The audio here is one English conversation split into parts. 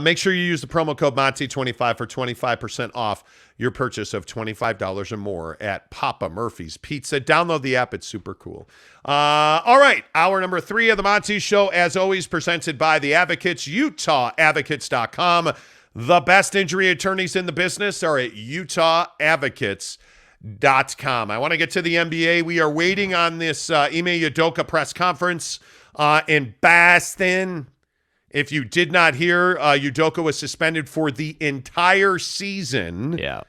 Make sure you use the promo code Monty25 for 25% off your purchase of $25 or more at Papa Murphy's Pizza. Download the app. It's super cool. All right. Hour number 3 of the Monty Show, as always, presented by the Advocates, UtahAdvocates.com. The best injury attorneys in the business are at UtahAdvocates.com. I want to get to the NBA. We are waiting on this Ime Udoka press conference in Boston. If you did not hear, Udoka was suspended for the entire season. Yeah.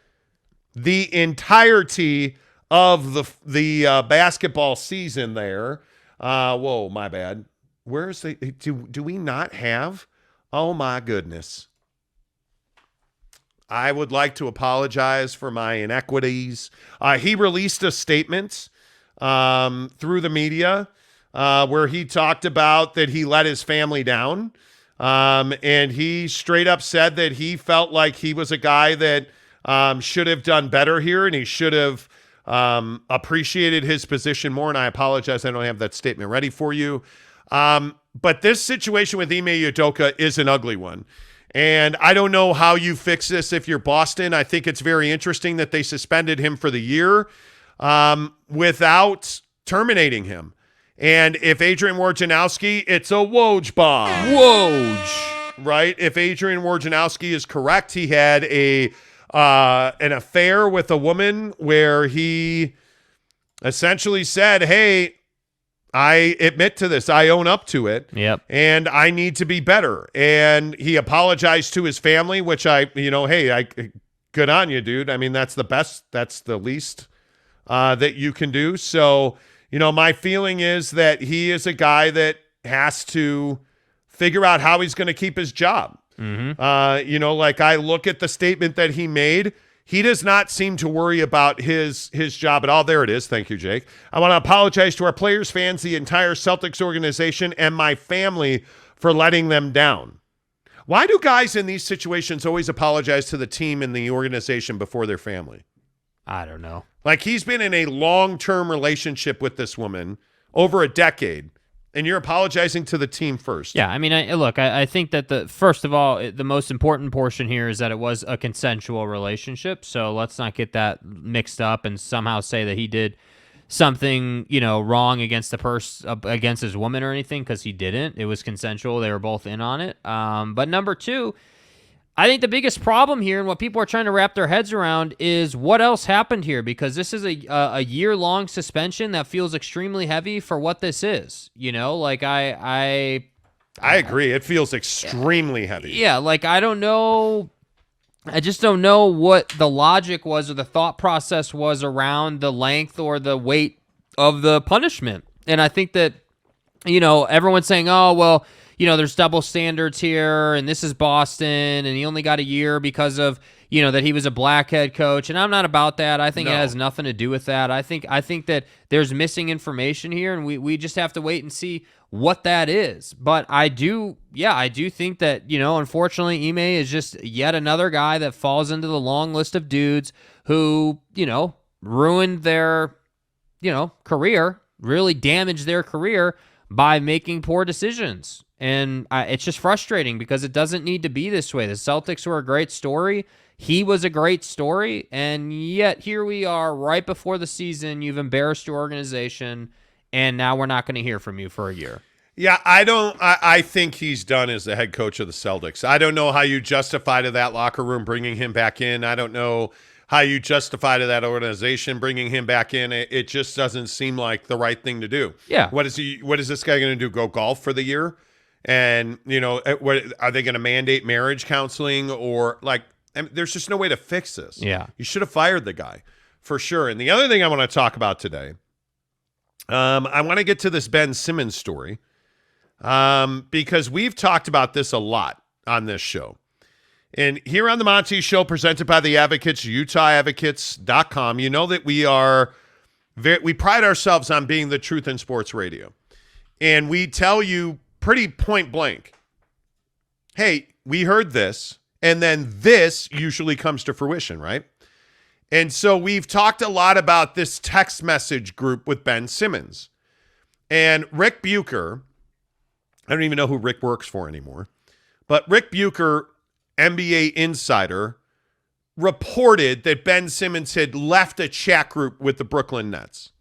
The entirety of the basketball season there. Whoa, my bad. Where's the do we not have? Oh my goodness. I would like to apologize for my inequities. He released a statement through the media where he talked about that he let his family down. And he straight up said that he felt like he was a guy that should have done better here, and he should have appreciated his position more. And I apologize, I don't have that statement ready for you. But this situation with Ime Udoka is an ugly one. And I don't know how you fix this if you're Boston. I think it's very interesting that they suspended him for the year without terminating him. And if Adrian Wojnarowski, it's a Woj bomb. Woj. Right? If Adrian Wojnarowski is correct, he had an affair with a woman where he essentially said, hey, I admit to this. I own up to it. Yep. And I need to be better. And he apologized to his family, which good on you, dude. I mean, that's the best. That's the least that you can do. So, my feeling is that he is a guy that has to figure out how he's going to keep his job. Mm-hmm. I look at the statement that he made. He does not seem to worry about his job at all. There it is. Thank you, Jake. I want to apologize to our players, fans, the entire Celtics organization, and my family for letting them down. Why do guys in these situations always apologize to the team and the organization before their family? I don't know. Like, he's been in a long-term relationship with this woman over a decade, and you're apologizing to the team first. Yeah, I mean, I think that first of all, the most important portion here is that it was a consensual relationship. So let's not get that mixed up and somehow say that he did something, wrong against against his woman or anything, because he didn't. It was consensual. They were both in on it. But number two, I think the biggest problem here and what people are trying to wrap their heads around is what else happened here, because this is a year-long suspension that feels extremely heavy for what this is. I agree. It feels extremely heavy. Yeah, I don't know. I just don't know what the logic was or the thought process was around the length or the weight of the punishment. And I think that, everyone's saying, oh, well, there's double standards here, and this is Boston, and he only got a year because of, that he was a black head coach. And I'm not about that. I think it has nothing to do with that. I think that there's missing information here, and we just have to wait and see what that is. But I do think that, unfortunately, Ime is just yet another guy that falls into the long list of dudes who, ruined their, career, really damaged their career by making poor decisions. And it's just frustrating because it doesn't need to be this way. The Celtics were a great story. He was a great story. And yet here we are right before the season. You've embarrassed your organization, and now we're not going to hear from you for a year. Yeah, I think he's done as the head coach of the Celtics. I don't know how you justify to that locker room bringing him back in. I don't know how you justify to that organization bringing him back in. It just doesn't seem like the right thing to do. Yeah. What is this guy going to do? Go golf for the year? And, are they going to mandate marriage counseling or there's just no way to fix this. Yeah. You should have fired the guy for sure. And the other thing I want to talk about today, I want to get to this Ben Simmons story because we've talked about this a lot on this show. And here on the Monty Show, presented by the Advocates, UtahAdvocates.com, you know that we pride ourselves on being the truth in sports radio. And we tell you pretty point blank, hey, we heard this, and then this usually comes to fruition, right? And so we've talked a lot about this text message group with Ben Simmons. And Rick Bucher, I don't even know who Rick works for anymore, but Rick Bucher, NBA insider, reported that Ben Simmons had left a chat group with the Brooklyn Nets.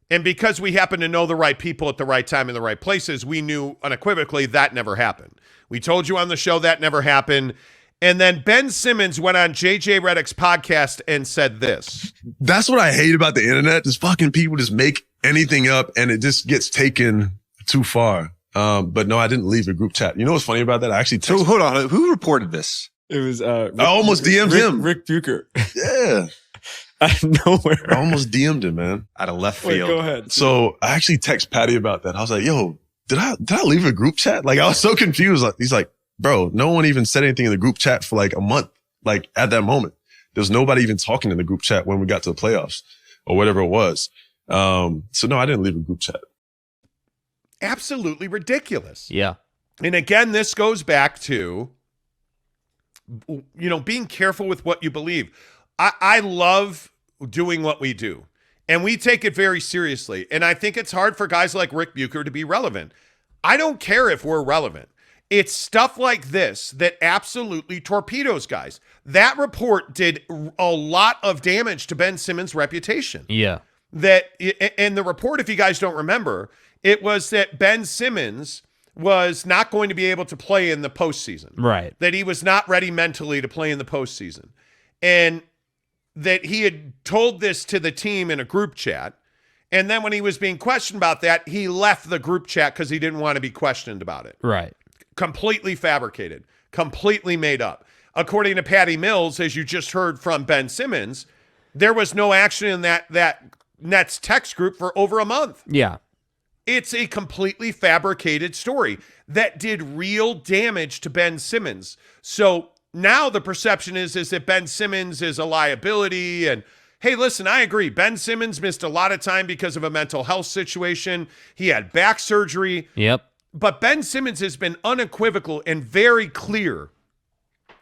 And because we happen to know the right people at the right time in the right places, we knew unequivocally that never happened. We told you on the show that never happened. And then Ben Simmons went on JJ Redick's podcast and said this. That's what I hate about the internet. Just fucking people just make anything up and it just gets taken too far. But no, I didn't leave a group chat. You know what's funny about that? I actually So hold on. Who reported this? It was I almost DM'd him. Rick Bucher. Yeah. Out of nowhere. I almost DM'd him, man. Out of left Wait, field. go ahead. So I actually text Patty about that. I was like, yo, did I leave a group chat? Like, I was so confused. Like, he's like, bro, no one even said anything in the group chat for like a month. Like at that moment, there was nobody even talking in the group chat when we got to the playoffs or whatever it was. So no, I didn't leave a group chat. Absolutely ridiculous. Yeah. And again, this goes back to, being careful with what you believe. I love doing what we do, and we take it very seriously. And I think it's hard for guys like Rick Bucher to be relevant. I don't care if we're relevant. It's stuff like this that absolutely torpedoes guys. That report did a lot of damage to Ben Simmons' reputation. Yeah. And the report, if you guys don't remember, it was that Ben Simmons was not going to be able to play in the postseason. Right. That he was not ready mentally to play in the postseason. And that he had told this to the team in a group chat. And then when he was being questioned about that, he left the group chat because he didn't want to be questioned about it. Right. Completely fabricated, completely made up. According to Patty Mills, as you just heard from Ben Simmons, there was no action in that Nets text group for over a month. Yeah. It's a completely fabricated story that did real damage to Ben Simmons. So now the perception is that Ben Simmons is a liability. And hey, listen, I agree. Ben Simmons missed a lot of time because of a mental health situation. He had back surgery. Yep. But Ben Simmons has been unequivocal and very clear.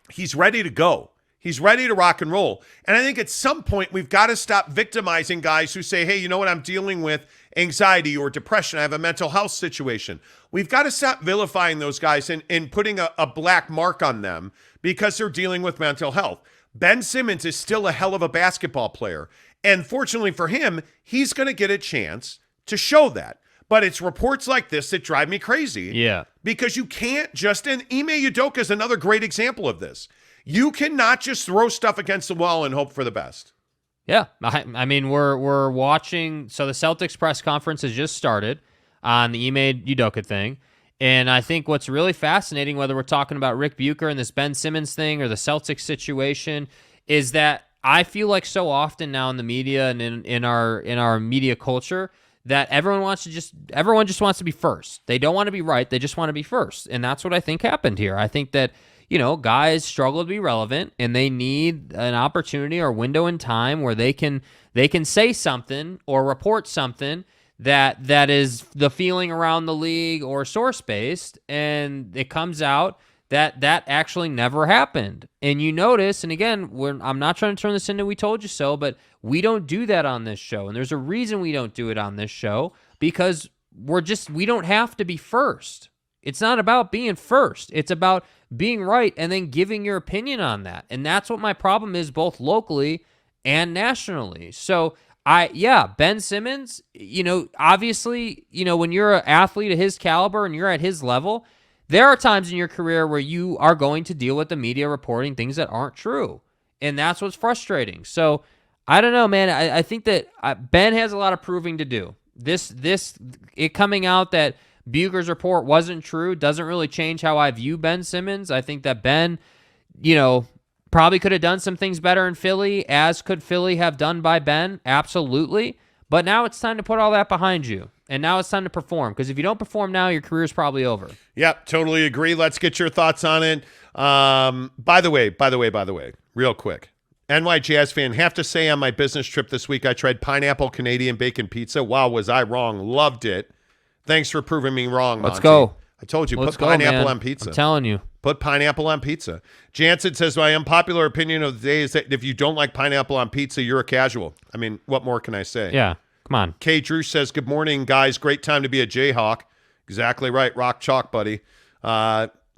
He's ready to go. He's ready to rock and roll. And I think at some point we've got to stop victimizing guys who say, hey, you know what, I'm dealing with anxiety or depression. I have a mental health situation. We've got to stop vilifying those guys and putting a black mark on them because they're dealing with mental health. Ben Simmons is still a hell of a basketball player. And fortunately for him, he's going to get a chance to show that. But it's reports like this that drive me crazy. Yeah. Because you can't just, and Ime Udoka is another great example of this. You cannot just throw stuff against the wall and hope for the best. Yeah. I mean, we're watching. So the Celtics press conference has just started on the Ime Udoka thing. And I think what's really fascinating, whether we're talking about Rick Bucher and this Ben Simmons thing or the Celtics situation, is that I feel like so often now in the media and in our media culture that everyone just wants to be first. They don't want to be right. They just want to be first. And that's what I think happened here. I think that, guys struggle to be relevant and they need an opportunity or window in time where they can say something or report something that is the feeling around the league or source-based, and it comes out that actually never happened. And you notice, and again, I'm not trying to turn this into we told you so, but we don't do that on this show. And there's a reason we don't do it on this show, because we don't have to be first. It's not about being first. It's about being right and then giving your opinion on that. And that's what my problem is, both locally and nationally. So Ben Simmons, obviously, when you're an athlete of his caliber and you're at his level, there are times in your career where you are going to deal with the media reporting things that aren't true. And that's what's frustrating. So I don't know, man. I think that Ben has a lot of proving to do. It coming out that Bucher's report wasn't true doesn't really change how I view Ben Simmons. I think that Ben, probably could have done some things better in Philly, as could Philly have done by Ben. Absolutely. But now it's time to put all that behind you. And now it's time to perform. Because if you don't perform now, your career's probably over. Yep, totally agree. Let's get your thoughts on it. By the way, real quick. NY Jazz fan, have to say on my business trip this week, I tried pineapple Canadian bacon pizza. Wow, was I wrong. Loved it. Thanks for proving me wrong, Monty. Let's go. I told you, Let's put pineapple man. on pizza. I'm telling you. Put pineapple on pizza. Jansen says, my unpopular opinion of the day is that if you don't like pineapple on pizza, you're a casual. I mean, what more can I say? Yeah, come on. Kay Drew says, good morning, guys. Great time to be a Jayhawk. Exactly right. Rock chalk, buddy.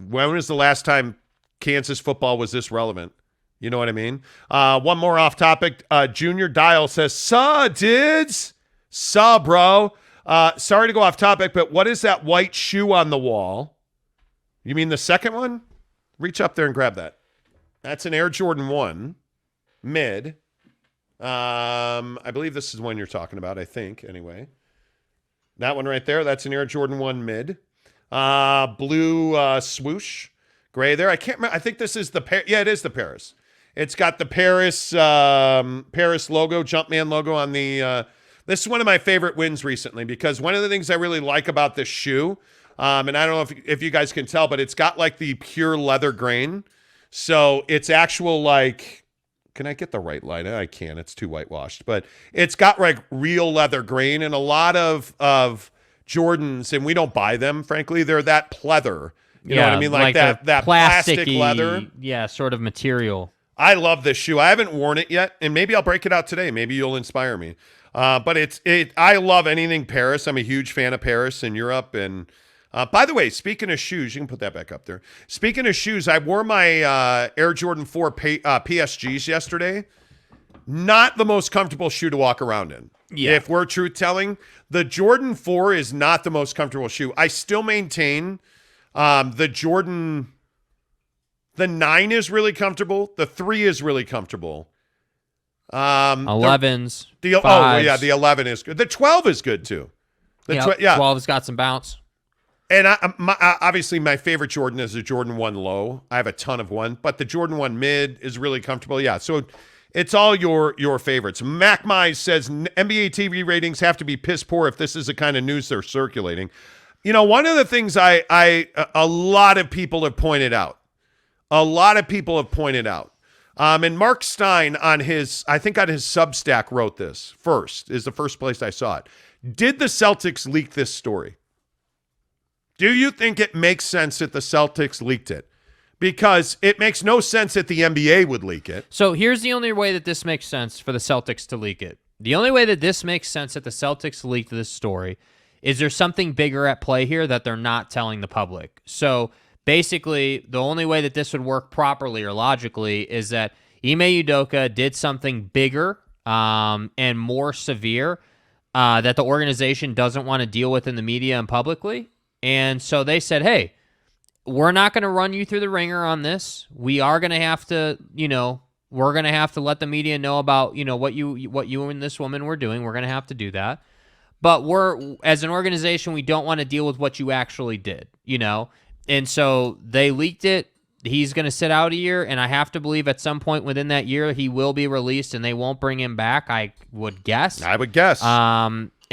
When was the last time Kansas football was this relevant? You know what I mean? One more off topic. Junior Dial says, "Suh, dudes. Suh, bro. Sorry to go off topic, but what is that white shoe on the wall?" You mean the second one? Reach up there and grab that. That's an Air Jordan 1 mid. I believe this is the one you're talking about, I think, anyway. That one right there, that's an Air Jordan 1 mid. Blue swoosh. Gray there. I can't remember. I think this is the yeah, it is the Paris. It's got the Paris logo, Jumpman logo on the this is one of my favorite wins recently because one of the things I really like about this shoe, and I don't know if you guys can tell, but it's got like the pure leather grain. So it's actual like, can I get the right light? I can't. It's too whitewashed. But it's got like real leather grain, and a lot of Jordans, and we don't buy them, frankly. They're that pleather. You know what I mean? Like that plastic leather. Yeah, sort of material. I love this shoe. I haven't worn it yet, and maybe I'll break it out today. Maybe you'll inspire me. But I love anything Paris. I'm a huge fan of Paris in Europe. And by the way, speaking of shoes, you can put that back up there. Speaking of shoes, I wore my Air Jordan 4 PSGs yesterday. Not the most comfortable shoe to walk around in. Yeah. If we're truth telling, the Jordan 4 is not the most comfortable shoe. I still maintain the Jordan, the 9 is really comfortable. The 3 is really comfortable. 11s. The 11 is good. The 12 is good too. The 12's got some bounce. And obviously my favorite Jordan is the Jordan 1 low. I have a ton of one, but the Jordan 1 mid is really comfortable. Yeah, so it's all your favorites. Mac Mize says NBA TV ratings have to be piss poor if this is the kind of news they're circulating. You know, one of the things a lot of people have pointed out. And Mark Stein on his Substack wrote this first, is the first place I saw it. Did the Celtics leak this story? Do you think it makes sense that the Celtics leaked it? Because it makes no sense that the NBA would leak it. So here's the only way that this makes sense for the Celtics to leak it. The only way that this makes sense that the Celtics leaked this story is there something bigger at play here that they're not telling the public. So basically, the only way that this would work properly or logically is that Ime Udoka did something bigger and more severe that the organization doesn't want to deal with in the media and publicly. And so they said, hey, we're not going to run you through the ringer on this. We are going to have to, we're going to have to let the media know about, what you and this woman were doing. We're going to have to do that. But as an organization, we don't want to deal with what you actually did, And so they leaked it. He's going to sit out a year, and I have to believe at some point within that year he will be released, and they won't bring him back, I would guess.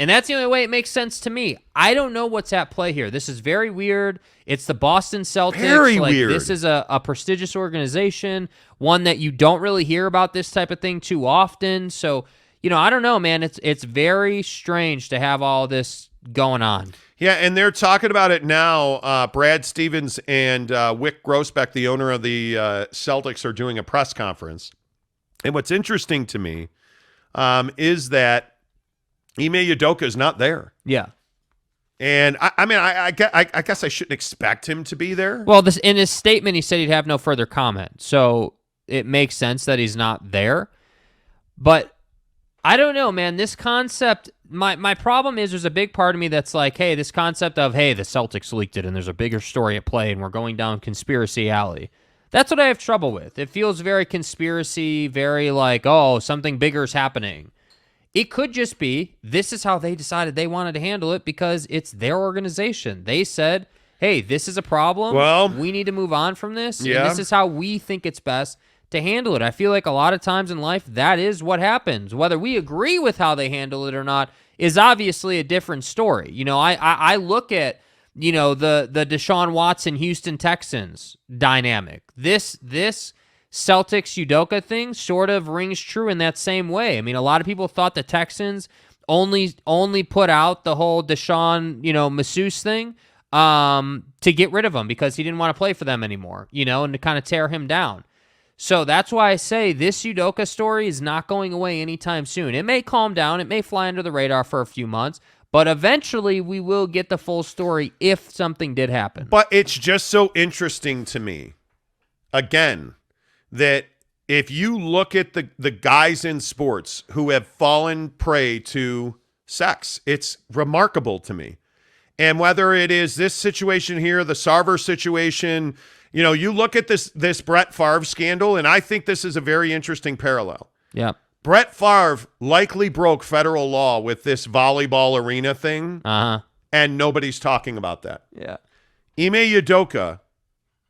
And that's the only way it makes sense to me. I don't know what's at play here. This is very weird. It's the Boston Celtics. Very weird. This is a prestigious organization, one that you don't really hear about this type of thing too often. So, I don't know, man. It's very strange to have all this going on. Yeah, and they're talking about it now. Brad Stevens and Wick Grossbeck, the owner of the Celtics, are doing a press conference. And what's interesting to me is that Ime Udoka is not there. Yeah. And I guess I shouldn't expect him to be there. Well, in his statement, he said he'd have no further comment. So it makes sense that he's not there. But I don't know, man. This concept, my problem is there's a big part of me that's like, hey, this concept of, hey, the Celtics leaked it and there's a bigger story at play and we're going down conspiracy alley. That's what I have trouble with. It feels very conspiracy, very like, oh, something bigger is happening. It could just be this is how they decided they wanted to handle it because it's their organization. They said, hey, this is a problem. Well, we need to move on from this. Yeah. And this is how we think it's best to handle it. I feel like a lot of times in life, that is what happens. Whether we agree with how they handle it or not is obviously a different story. I look at, the Deshaun Watson, Houston Texans dynamic. This Celtics Udoka thing sort of rings true in that same way. I mean, a lot of people thought the Texans only put out the whole Deshaun, masseuse thing to get rid of him because he didn't want to play for them anymore, and to kind of tear him down. So that's why I say this Udoka story is not going away anytime soon. It may calm down. It may fly under the radar for a few months, But eventually, we will get the full story if something did happen. But it's just so interesting to me, again, that if you look at the guys in sports who have fallen prey to sex, it's remarkable to me. And whether it is this situation here, the Sarver situation, you look at this Brett Favre scandal, and I think this is a very interesting parallel. Yeah. Brett Favre likely broke federal law with this volleyball arena thing, and nobody's talking about that. Yeah. Ime Udoka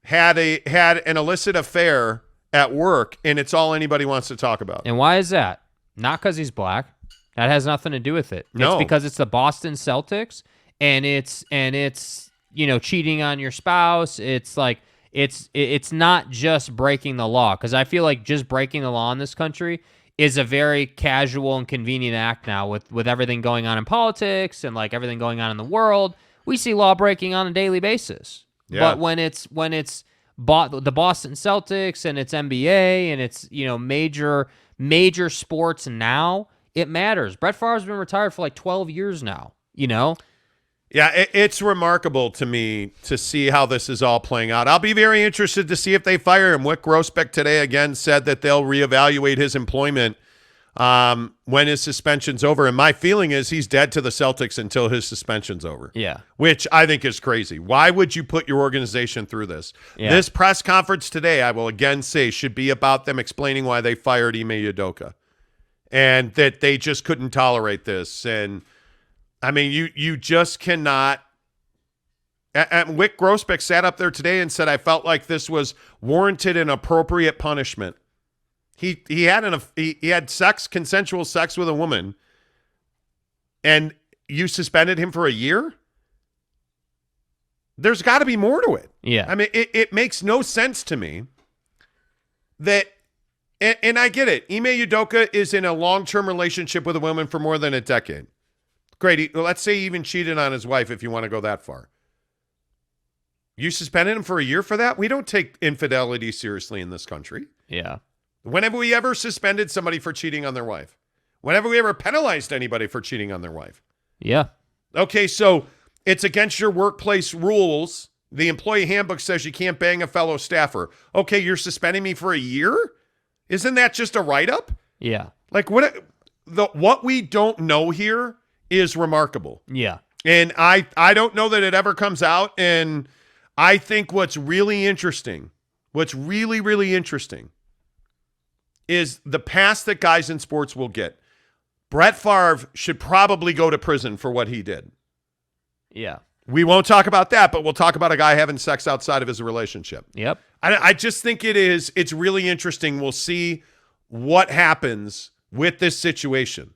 had an illicit affair at work, and it's all anybody wants to talk about. And why is that? Not because he's black. That has nothing to do with it. No. It's because it's the Boston Celtics, and it's cheating on your spouse. It's like it's not just breaking the law, because I feel like just breaking the law in this country is a very casual and convenient act now with everything going on in politics and like everything going on in the world. We see law breaking on a daily basis. Yeah. But when it's the Boston Celtics and it's NBA and it's major sports now, it matters. Brett Favre's been retired for like 12 years now, Yeah, it's remarkable to me to see how this is all playing out. I'll be very interested to see if they fire him. Wick Grossbeck today again said that they'll reevaluate his employment when his suspension's over. And my feeling is he's dead to the Celtics until his suspension's over. Yeah. Which I think is crazy. Why would you put your organization through this? Yeah. This press conference today, I will again say, should be about them explaining why they fired Ime Udoka and that they just couldn't tolerate this. And I mean, you just cannot. And Wick Grossbeck sat up there today and said, I felt like this was warranted and appropriate punishment. He had consensual sex with a woman, and you suspended him for a year? There's got to be more to it. Yeah. I mean, it makes no sense to me that, and I get it. Ime Udoka is in a long-term relationship with a woman for more than a decade. Great. Let's say he even cheated on his wife if you want to go that far. You suspended him for a year for that? We don't take infidelity seriously in this country. Yeah. When have we ever suspended somebody for cheating on their wife? Whenever we ever penalized anybody for cheating on their wife? Yeah. Okay, so it's against your workplace rules. The employee handbook says you can't bang a fellow staffer. Okay, you're suspending me for a year? Isn't that just a write-up? Yeah. Like what we don't know here is remarkable. Yeah. And I don't know that it ever comes out. And I think what's really interesting, is the past that guys in sports will get. Brett Favre should probably go to prison for what he did. Yeah. We won't talk about that, but we'll talk about a guy having sex outside of his relationship. Yep. I just think it's really interesting. We'll see what happens with this situation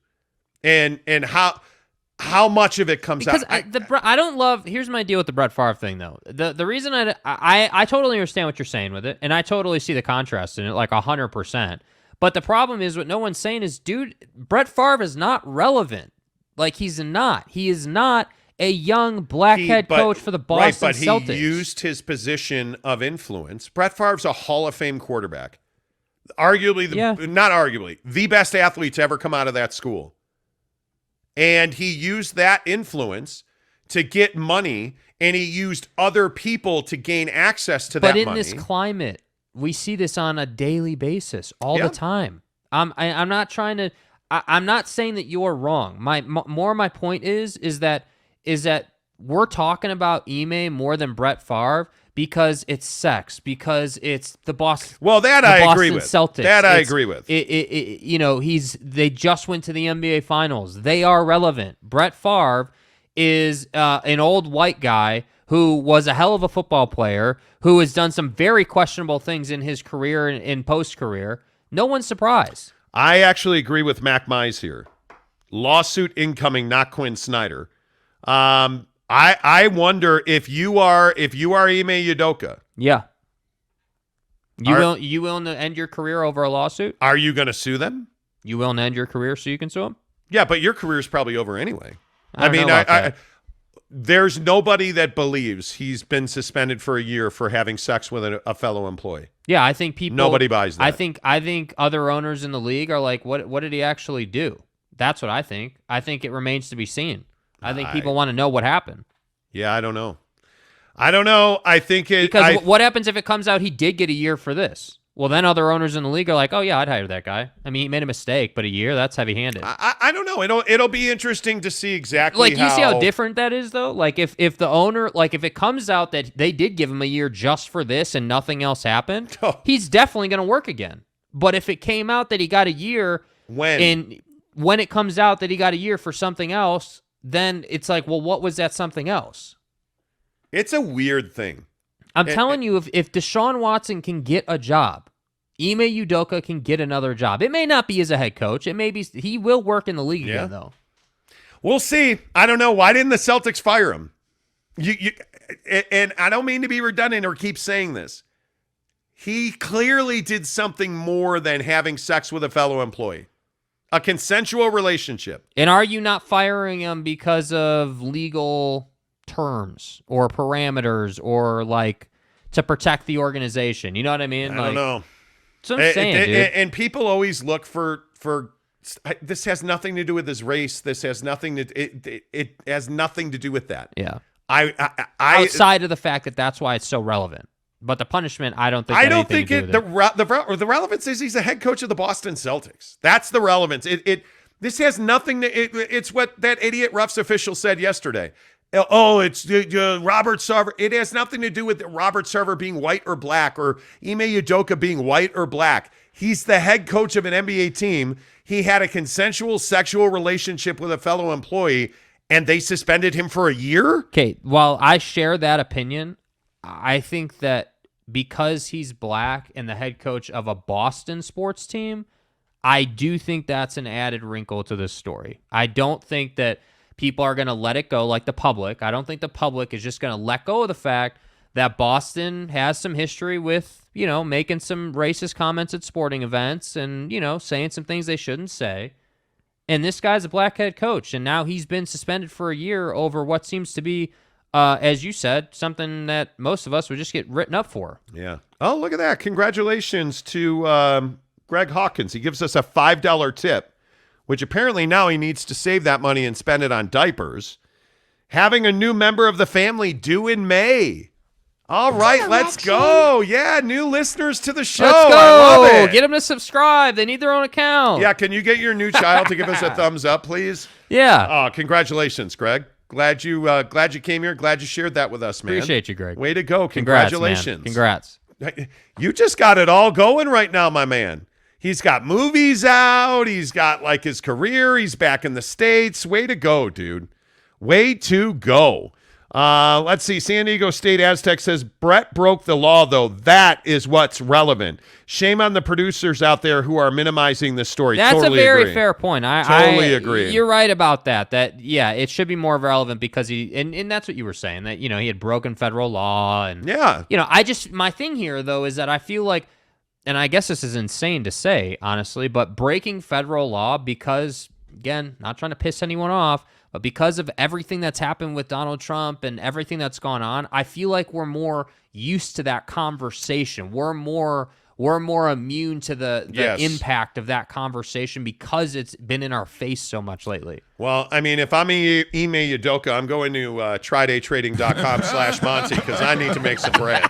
and how much of it comes out. I don't love. Here's my deal with the Brett Favre thing, though. The reason I totally understand what you're saying with it, and I totally see the contrast in it, like 100%. But the problem is, what no one's saying is, dude, Brett Favre is not relevant. Like, he's not. He is not a young black head coach for the Boston Celtics. But he used his position of influence. Brett Favre's a Hall of Fame quarterback. Not arguably, the best athlete to ever come out of that school. And he used that influence to get money, and he used other people to gain access to that money. But in this climate, we see this on a daily basis all the time. I'm not trying to. I'm not saying that you're wrong. My point is that we're talking about Ime more than Brett Favre because it's sex, because it's the Boston. Well, that I agree with. Celtics. That I agree with. They just went to the NBA Finals. They are relevant. Brett Favre is an old white guy who was a hell of a football player, who has done some very questionable things in his career and in post-career. No one's surprised. I actually agree with Mac Mize here. Lawsuit incoming, not Quinn Snyder. I wonder if you are Ime Udoka. Yeah. You willing to end your career over a lawsuit? Are you going to sue them? You willing to end your career so you can sue them? Yeah, but your career is probably over anyway. I there's nobody that believes he's been suspended for a year for having sex with a fellow employee. Yeah, I think nobody buys that. I think other owners in the league are like, what did he actually do? That's what I think. I think it remains to be seen. I think people want to know what happened. Yeah, I don't know. I think it... Because what happens if it comes out he did get a year for this? Well, then other owners in the league are like, oh, yeah, I'd hire that guy. I mean, he made a mistake, but a year, that's heavy-handed. I don't know. It'll be interesting to see exactly like, you see how different that is, though? Like, if the owner, like, if it comes out that they did give him a year just for this and nothing else happened, he's definitely going to work again. But if it came out that he got a year... When it comes out that he got a year for something else, then it's like, well, what was that something else? It's a weird thing. I'm telling you, if Deshaun Watson can get a job, Ime Udoka can get another job. It may not be as a head coach. It may be he will work in the league again, though. We'll see. I don't know. Why didn't the Celtics fire him? And I don't mean to be redundant or keep saying this. He clearly did something more than having sex with a fellow employee. A consensual relationship. And are you not firing him because of legal terms or parameters or like to protect the organization? You know what I mean? I don't know. That's what I'm saying, dude. And people always look for this has nothing to do with his race. This has nothing to it has nothing to do with that. Yeah. Outside of the fact that that's why it's so relevant. But the punishment, I don't think. I don't think the relevance is he's the head coach of the Boston Celtics. That's the relevance. This has nothing to. It's what that idiot Ruffs official said yesterday. Oh, it's Robert Sarver. It has nothing to do with Robert Sarver being white or black or Ime Udoka being white or black. He's the head coach of an NBA team. He had a consensual sexual relationship with a fellow employee, and they suspended him for a year. Okay, while I share that opinion, I think that because he's black and the head coach of a Boston sports team, I do think that's an added wrinkle to this story. I don't think that people are going to let it go like the public. I don't think the public is just going to let go of the fact that Boston has some history with, making some racist comments at sporting events and, saying some things they shouldn't say. And this guy's a black head coach, and now he's been suspended for a year over what seems to be as you said, something that most of us would just get written up for. Yeah. Oh, look at that. Congratulations to Greg Hawkins. He gives us a $5 tip, which apparently now he needs to save that money and spend it on diapers. Having a new member of the family due in May. All right, let's go. Yeah, new listeners to the show. Let's go. I love it. Get them to subscribe. They need their own account. Yeah, can you get your new child to give us a thumbs up, please? Yeah. Oh, congratulations, Greg. Glad you came here. Glad you shared that with us, man. Appreciate you, Greg. Way to go. Congratulations. Congrats. You just got it all going right now, my man. He's got movies out. He's got like his career. He's back in the States. Way to go, dude. Way to go. Let's see. San Diego State Aztec says, Brett broke the law, though. That is what's relevant. Shame on the producers out there who are minimizing this story. That's totally a very agree. fair point. I totally agree. You're right about that. Yeah, it should be more relevant because and that's what you were saying, that, he had broken federal law. And, yeah. My thing here, though, is that I feel like, and I guess this is insane to say, honestly, but breaking federal law because, again, not trying to piss anyone off, but because of everything that's happened with Donald Trump and everything that's gone on, I feel like we're more used to that conversation. We're more immune to the yes. impact of that conversation because it's been in our face so much lately. Well, I mean, if I'm Ime Udoka, I'm going to tridaytrading.com/Monty because I need to make some bread.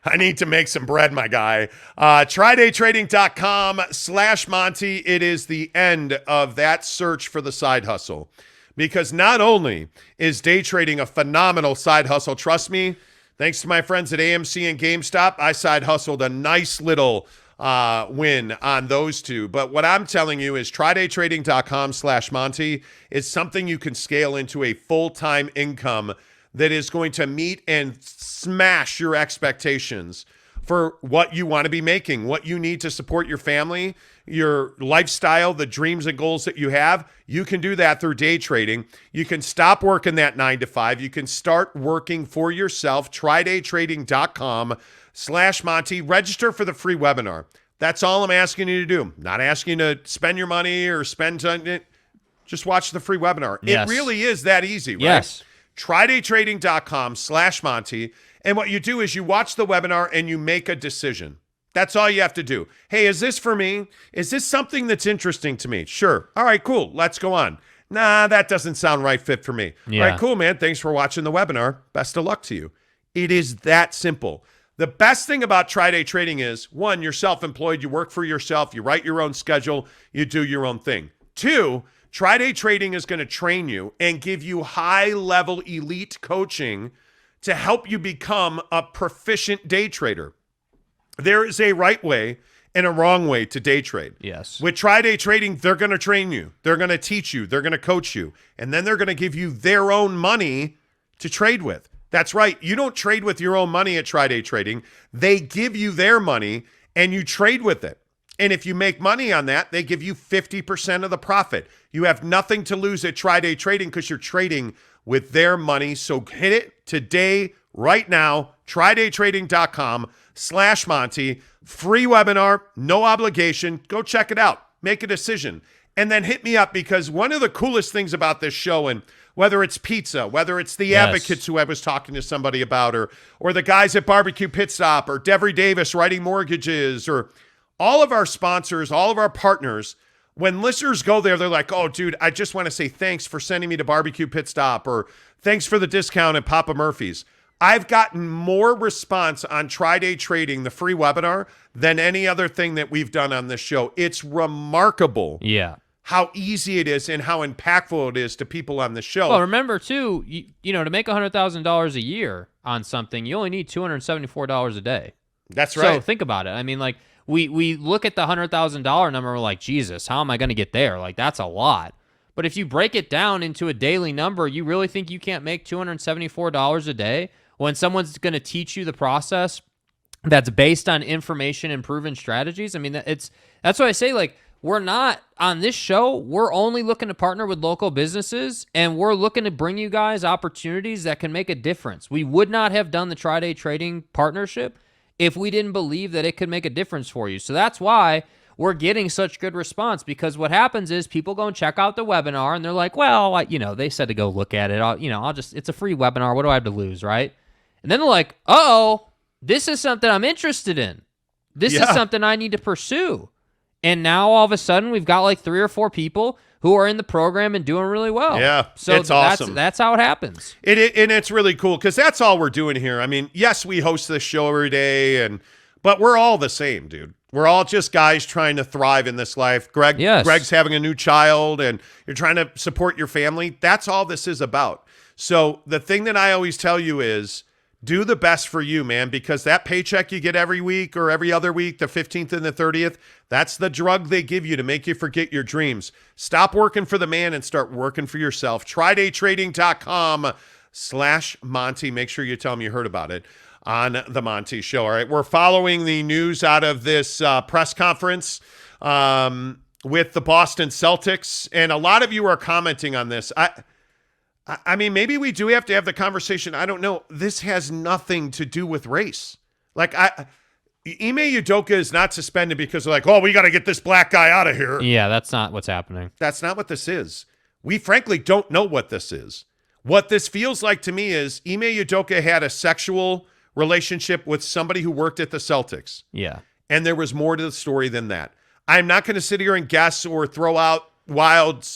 I need to make some bread, my guy. Tridaytrading.com/Monty. It is the end of that search for the side hustle. Because not only is day trading a phenomenal side hustle, trust me, thanks to my friends at AMC and GameStop, I side hustled a nice little win on those two. But what I'm telling you is tridaytrading.com/Monty is something you can scale into a full-time income that is going to meet and smash your expectations for what you want to be making, what you need to support your family, your lifestyle, the dreams and goals that you have. You can do that through day trading. You can stop working that 9 to 5. You can start working for yourself. Tridaytrading.com/Monty. Register for the free webinar. That's all I'm asking you to do. Not asking you to spend your money or spend on it. Just watch the free webinar. Yes. It really is that easy, right? Yes. Tridaytrading.com/Monty. And what you do is you watch the webinar and you make a decision. That's all you have to do. Hey, is this for me? Is this something that's interesting to me? Sure. All right, cool. Let's go on. Nah, that doesn't sound right fit for me. Yeah. All right, cool, man. Thanks for watching the webinar. Best of luck to you. It is that simple. The best thing about Tri-Day trading is, one, you're self-employed. You work for yourself. You write your own schedule. You do your own thing. Two, Tri-Day trading is going to train you and give you high-level elite coaching to help you become a proficient day trader. There is a right way and a wrong way to day trade. Yes. With Tri-Day trading, they're going to train you. They're going to teach you. They're going to coach you. And then they're going to give you their own money to trade with. That's right. You don't trade with your own money at Tri-Day trading. They give you their money and you trade with it. And if you make money on that, they give you 50% of the profit. You have nothing to lose at Tri-Day trading because you're trading with their money. So hit it today, right now, tridaytrading.com/Monty. Free webinar, no obligation. Go check it out. Make a decision. And then hit me up, because one of the coolest things about this show, and whether it's pizza, whether it's the advocates who I was talking to somebody about, or the guys at Barbecue Pit Stop, or Devery Davis writing mortgages, or all of our sponsors, all of our partners, when listeners go there, they're like, oh, dude, I just want to say thanks for sending me to Barbecue Pit Stop, or thanks for the discount at Papa Murphy's. I've gotten more response on Tri-Day Trading, the free webinar, than any other thing that we've done on this show. It's remarkable how easy it is and how impactful it is to people on the show. Well, remember, too, you know, to make $100,000 a year on something, you only need $274 a day. That's right. So think about it. I mean, like, we look at the $100,000 number, we're like, Jesus, how am I going to get there? Like, that's a lot. But if you break it down into a daily number, you really think you can't make $274 a day when someone's going to teach you the process that's based on information and proven strategies? I mean, that's what I say, like, we're not on this show. We're only looking to partner with local businesses, and we're looking to bring you guys opportunities that can make a difference. We would not have done the Tri-Day Trading partnership if we didn't believe that it could make a difference for you. So that's why we're getting such good response, because what happens is people go and check out the webinar and they're like, well, they said to go look at it. It's a free webinar. What do I have to lose, right? And then they're like, uh-oh, this is something I'm interested in. This is something I need to pursue. And now all of a sudden we've got like 3 or 4 people who are in the program and doing really well. Yeah, so it's awesome. That's how it happens. And it's really cool, because that's all we're doing here. I mean, yes, we host this show every day, but we're all the same, dude. We're all just guys trying to thrive in this life. Greg's having a new child, and you're trying to support your family. That's all this is about. So the thing that I always tell you is, do the best for you, man, because that paycheck you get every week or every other week, the 15th and the 30th, that's the drug they give you to make you forget your dreams. Stop working for the man and start working for yourself. Tridaytrading.com/Monty. Make sure you tell him you heard about it on the Monty Show. All right, we're following the news out of this press conference with the Boston Celtics, and a lot of you are commenting on this. I mean, maybe we do have to have the conversation. I don't know. This has nothing to do with race. Like, Ime Udoka is not suspended because they're like, oh, we got to get this black guy out of here. Yeah, that's not what's happening. That's not what this is. We frankly don't know what this is. What this feels like to me is Ime Udoka had a sexual relationship with somebody who worked at the Celtics. Yeah. And there was more to the story than that. I'm not going to sit here and guess or throw out wild,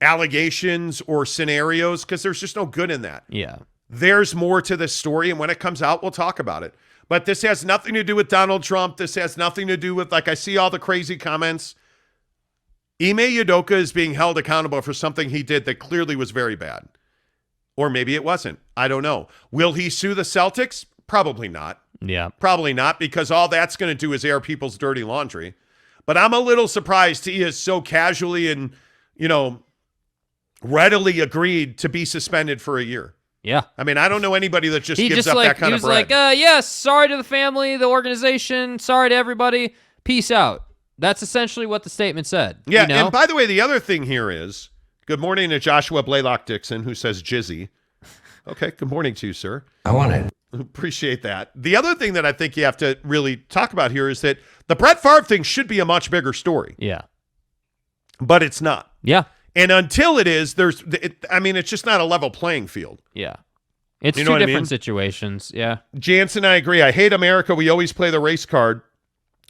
allegations or scenarios, because there's just no good in that. Yeah. There's more to this story, and when it comes out, we'll talk about it. But this has nothing to do with Donald Trump. This has nothing to do with, like, I see all the crazy comments. Ime Udoka is being held accountable for something he did that clearly was very bad. Or maybe it wasn't. I don't know. Will he sue the Celtics? Probably not. Yeah. Probably not, because all that's going to do is air people's dirty laundry. But I'm a little surprised he is so casually and, readily agreed to be suspended for a year. Yeah. I mean, I don't know anybody that just gives up that kind of bread. He was like, yes, sorry to the family, the organization, sorry to everybody, peace out. That's essentially what the statement said. Yeah, and by the way, the other thing here is, good morning to Joshua Blaylock Dixon, who says Jizzy. Okay, good morning to you, sir. I want it. Appreciate that. The other thing that I think you have to really talk about here is that the Brett Favre thing should be a much bigger story. Yeah. But it's not. Yeah. And until it is, it's just not a level playing field. Yeah. It's two different situations. Yeah. Jansen, I agree. I hate America. We always play the race card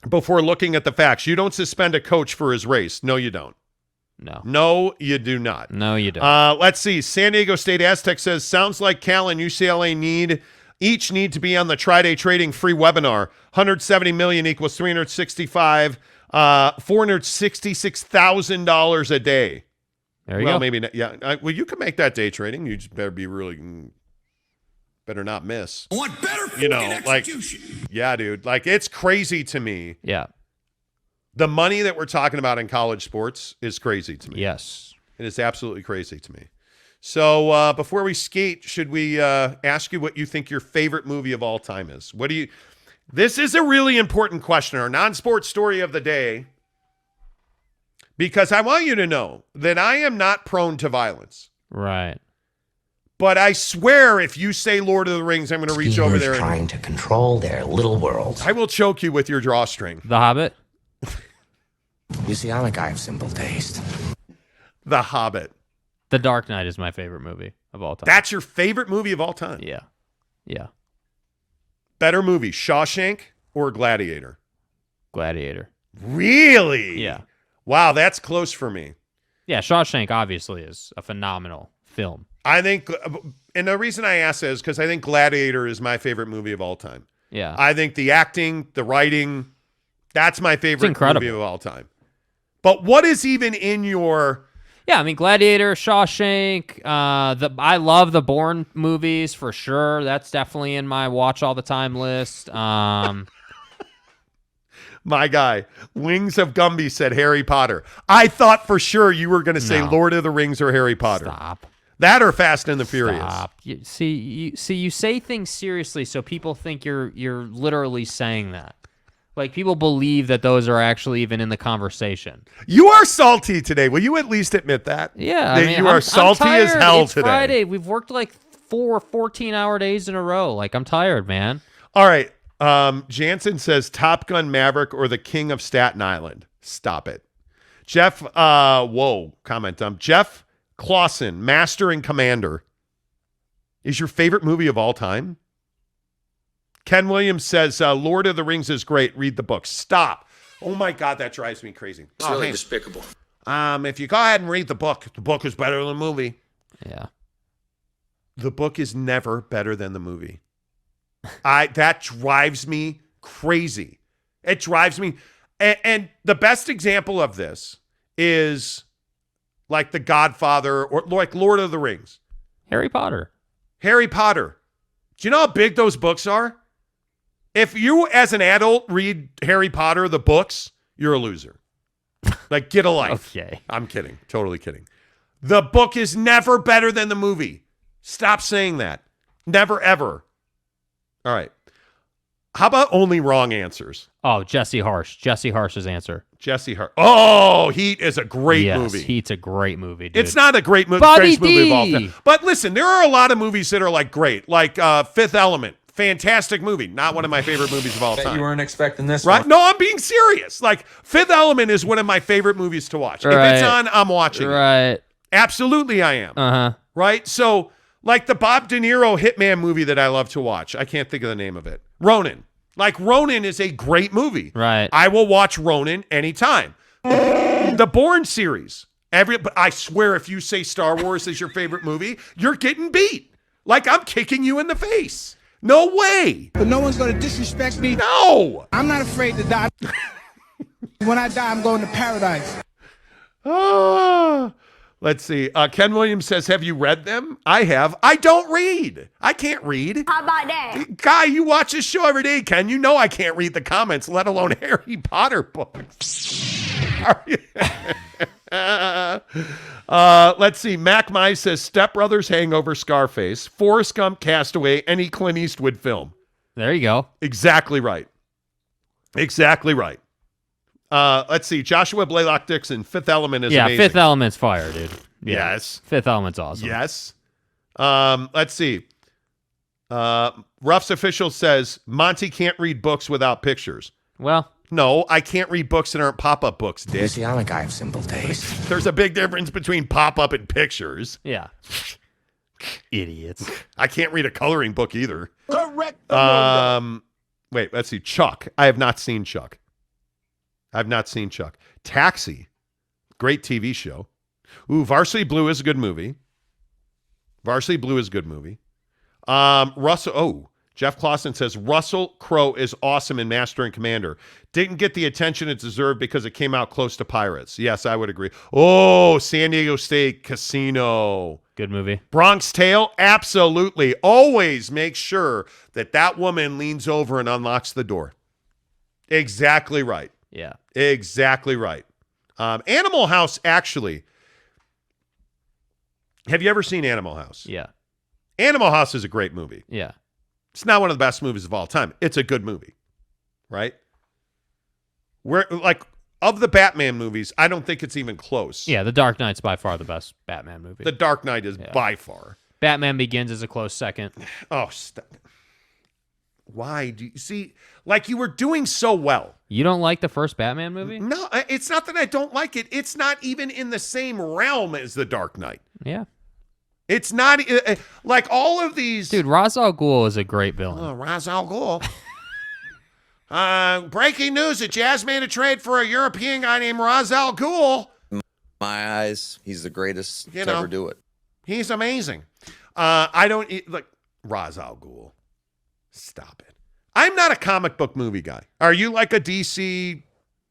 before looking at the facts. You don't suspend a coach for his race. No, you don't. No, you do not. No, you don't. Let's see. San Diego State Aztec says, sounds like Cal and UCLA each need to be on the Tri-Day Trading free webinar. 170 million equals 365, $466,000 a day. There you go. Maybe not. Yeah. Well, you can make that day trading. You just better be better not miss. I want better execution. Yeah, dude. Like, it's crazy to me. Yeah. The money that we're talking about in college sports is crazy to me. Yes. It is absolutely crazy to me. So before we skate, should we ask you what you think your favorite movie of all time is? This is a really important question, our non-sports story of the day, because I want you to know that I am not prone to violence. Right. But I swear if you say Lord of the Rings, I'm going to reach over there. Trying to control their little world. I will choke you with your drawstring. The Hobbit? You see, I'm a guy of simple taste. The Hobbit. The Dark Knight is my favorite movie of all time. That's your favorite movie of all time? Yeah. Yeah. Better movie, Shawshank or Gladiator? Gladiator. Really? Yeah. Wow, that's close for me. Yeah, Shawshank obviously is a phenomenal film. I think, and the reason I ask that is because I think Gladiator is my favorite movie of all time. Yeah. I think the acting, the writing, that's my favorite movie of all time. But what is even in your... Yeah, I mean, Gladiator, Shawshank, I love the Bourne movies for sure. That's definitely in my watch all the time list. My guy, Wings of Gumby said Harry Potter. I thought for sure you were going to say Lord of the Rings or Harry Potter. Stop. That or Fast and the Furious. Stop. You say things seriously, so people think you're literally saying that. Like, people believe that those are actually even in the conversation. You are salty today. Will you at least admit that? Yeah. That you are salty as hell it's today. Friday. We've worked like 4 14-hour days in a row. Like, I'm tired, man. All right. Jansen says Top Gun Maverick or The King of Staten Island. Stop it. Jeff, comment. Jeff Clausen, Master and Commander, is your favorite movie of all time? Ken Williams says, Lord of the Rings is great. Read the book. Stop. Oh, my God, that drives me crazy. It's really despicable. If you go ahead and read the book is better than the movie. Yeah. The book is never better than the movie. That drives me crazy. It drives me. And the best example of this is like The Godfather or like Lord of the Rings. Harry Potter. Harry Potter. Do you know how big those books are? If you, as an adult, read Harry Potter, the books, you're a loser. Like, get a life. Okay. I'm kidding. Totally kidding. The book is never better than the movie. Stop saying that. Never, ever. All right. How about only wrong answers? Oh, Jesse Harsh. Jesse Harsh's answer. Jesse Harsh. Oh, Heat is a great yes, movie. Heat's a great movie, dude. It's not a great movie of all time. But listen, there are a lot of movies that are like great. Like Fifth Element. Fantastic movie. Not one of my favorite movies of all time. You weren't expecting this right? one. No, I'm being serious. Like, Fifth Element is one of my favorite movies to watch. Right. If it's on, I'm watching it. Right. Absolutely I am. Uh-huh. Right? So, like the Bob De Niro Hitman movie that I love to watch. I can't think of the name of it. Ronin. Like, Ronin is a great movie. Right. I will watch Ronin anytime. The Bourne series. But I swear if you say Star Wars is your favorite movie, you're getting beat. Like, I'm kicking you in the face. No way. But no one's going to disrespect me. No. I'm not afraid to die. When I die, I'm going to paradise. Let's see. Ken Williams says, have you read them? I have. I don't read. I can't read. How about that? Guy, you watch this show every day, Ken. You know I can't read the comments, let alone Harry Potter books. Let's see. Mac Mize says Step Brothers, Hangover, Scarface, Forrest Gump, Castaway, any Clint Eastwood film. There you go. Exactly right. Exactly right. Let's see. Joshua Blaylock Dixon, Fifth Element is amazing. Fifth Element's fire, dude. Yeah. Yes. Fifth Element's awesome. Yes. Let's see. Ruff's Official says Monty can't read books without pictures. Well, no, I can't read books that aren't pop-up books, You Dick. see, I'm a guy of simple taste. There's a big difference between pop-up and pictures. yeah. Idiots. I can't read a coloring book either. Correct. Wait, let's see. Chuck. I have not seen Chuck. Taxi. Great TV show. Ooh, Varsity Blue is a good movie. Varsity Blue is a good movie. Jeff Clausen says Russell Crowe is awesome in Master and Commander. Didn't get the attention it deserved because it came out close to Pirates. Yes, I would agree. Oh, San Diego State Casino. Good movie. Bronx Tale, absolutely. Always make sure that woman leans over and unlocks the door. Exactly right. Yeah. Exactly right. Animal House, actually. Have you ever seen Animal House? Yeah. Animal House is a great movie. Yeah. It's not one of the best movies of all time. It's a good movie, right? Of the Batman movies, I don't think it's even close. Yeah, The Dark Knight's by far the best Batman movie. The Dark Knight is by far. Batman Begins is a close second. Oh, why do you see? Like, you were doing so well. You don't like the first Batman movie? No, it's not that I don't like it. It's not even in the same realm as The Dark Knight. Yeah. It's not like all of these. Dude, Ra's al Ghul is a great villain. Oh, Ra's al Ghul. Breaking news: the Jazz made a trade for a European guy named Ra's al Ghul. My eyes, he's the greatest to ever do it. He's amazing. I don't like Ra's al Ghul. Stop it. I'm not a comic book movie guy. Are you like a DC?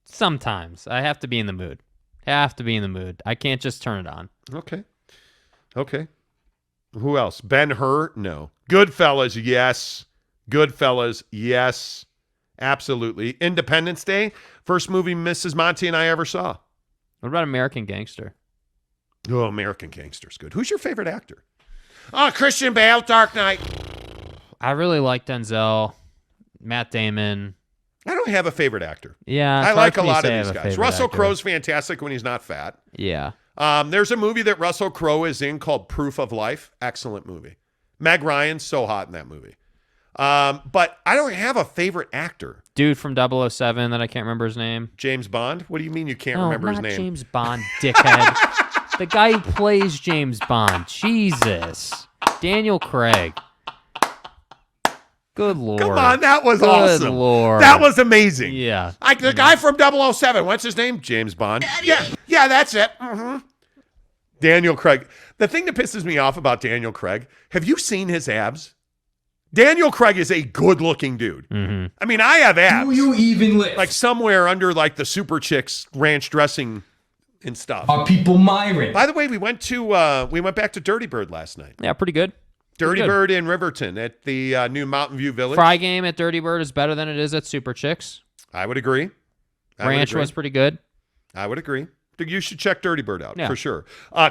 Sometimes I have to be in the mood. I can't just turn it on. Okay. Who else? Ben-Hur? No. Goodfellas? Yes. Goodfellas? Yes. Absolutely. Independence Day? First movie Mrs. Monty and I ever saw. What about American Gangster? Oh, American Gangster's good. Who's your favorite actor? Oh, Christian Bale, Dark Knight. I really like Denzel, Matt Damon. I don't have a favorite actor. Yeah. I like a lot of these guys. Russell Crowe's fantastic when he's not fat. Yeah. There's a movie that Russell Crowe is in called Proof of Life. Excellent movie. Meg Ryan's so hot in that movie. But I don't have a favorite actor. Dude from 007 that I can't remember his name. James Bond? What do you mean you can't remember his name? James Bond, dickhead. The guy who plays James Bond. Jesus. Daniel Craig. Good Lord. Come on, that was awesome. Good Lord. That was amazing. Yeah. The guy from 007. What's his name? James Bond. Yeah, that's it. Mm-hmm. Daniel Craig. The thing that pisses me off about Daniel Craig, have you seen his abs? Daniel Craig is a good-looking dude. Mm-hmm. I mean, I have abs. Do you even live? Like somewhere under like the Super Chicks ranch dressing and stuff. Are people myring? By the way, we went back to Dirty Bird last night. Yeah, pretty good. Dirty Bird in Riverton at the new Mountain View Village. Fry game at Dirty Bird is better than it is at Super Chicks. I would agree. Ranch was pretty good. I would agree. You should check Dirty Bird out Yeah. for sure.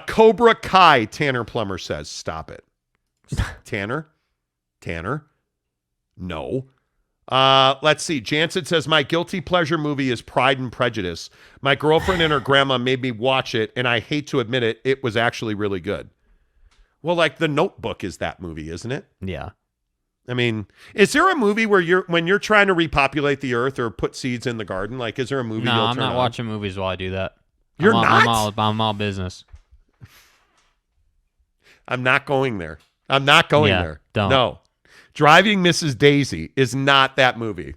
Cobra Kai, Tanner Plummer says. Stop it. Tanner? No. Let's see. Jansen says, my guilty pleasure movie is Pride and Prejudice. My girlfriend and her grandma made me watch it, and I hate to admit it, it was actually really good. Well, like The Notebook is that movie, isn't it? Yeah. I mean, is there a movie where when you're trying to repopulate the earth or put seeds in the garden, like is there a movie No, you'll I'm turn not on? watching movies while I do that. You're not? I'm all business. I'm not going there. I'm not going there. Don't. No. Driving Mrs. Daisy is not that movie.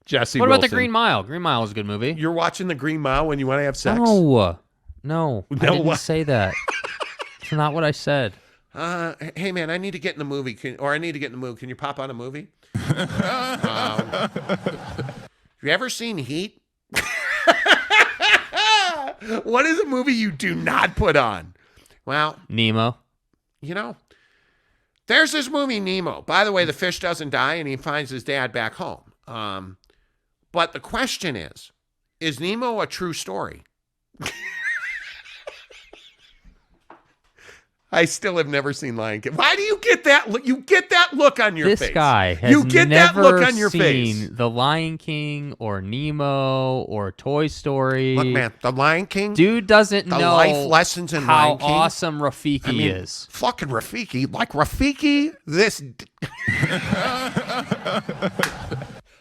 Jesse What about Wilson. The Green Mile? Green Mile is a good movie. You're watching The Green Mile when you want to have sex? No, I didn't what? say that. It's not what I said. Hey, man, I need to get in the movie. I need to get in the mood. Can you pop on a movie? You ever seen Heat? What is a movie you do not put on? Well, Nemo. There's this movie, Nemo. By the way, the fish doesn't die, and he finds his dad back home. But the question is Nemo a true story? I still have never seen Lion King. Why do you get that look? You get that look on your face. This guy has you get never that look on your seen face. The Lion King or Nemo or Toy Story. Look, man, the Lion King. Dude doesn't the know life lessons in how Lion King. awesome Rafiki is. Fucking Rafiki. Like Rafiki, this.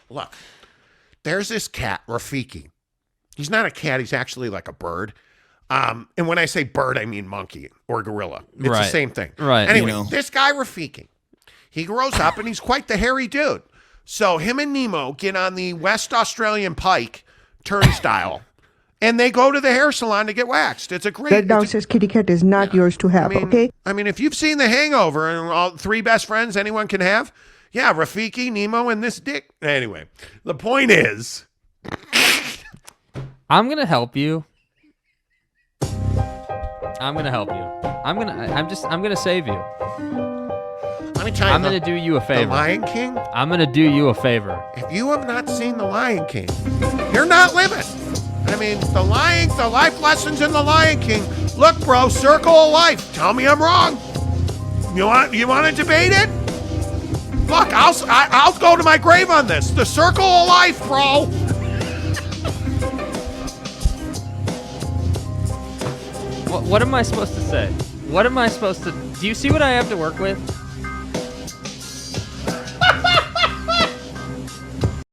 Look, there's this cat, Rafiki. He's not a cat. He's actually like a bird. And when I say bird, I mean monkey or gorilla. It's the same thing. Right. Anyway, this guy, Rafiki, he grows up and he's quite the hairy dude. So him and Nemo get on the West Australian Pike turnstile and they go to the hair salon to get waxed. It's a great. That downstairs kitty cat is not yours to have, okay? I mean, if you've seen The Hangover and all 3 best friends anyone can have, yeah, Rafiki, Nemo, and this dick. Anyway, the point is, I'm gonna help you. I'm gonna save you. let me tell you, I'm gonna do you a favor. The Lion King. I'm gonna do you a favor. If you have not seen The Lion King, you're not living. I mean, the life lessons in The Lion King. Look, bro, circle of life. Tell me I'm wrong. You want to debate it? Look, I'll go to my grave on this. The circle of life, bro. What am I supposed to say? What am I supposed to? Do you see what I have to work with?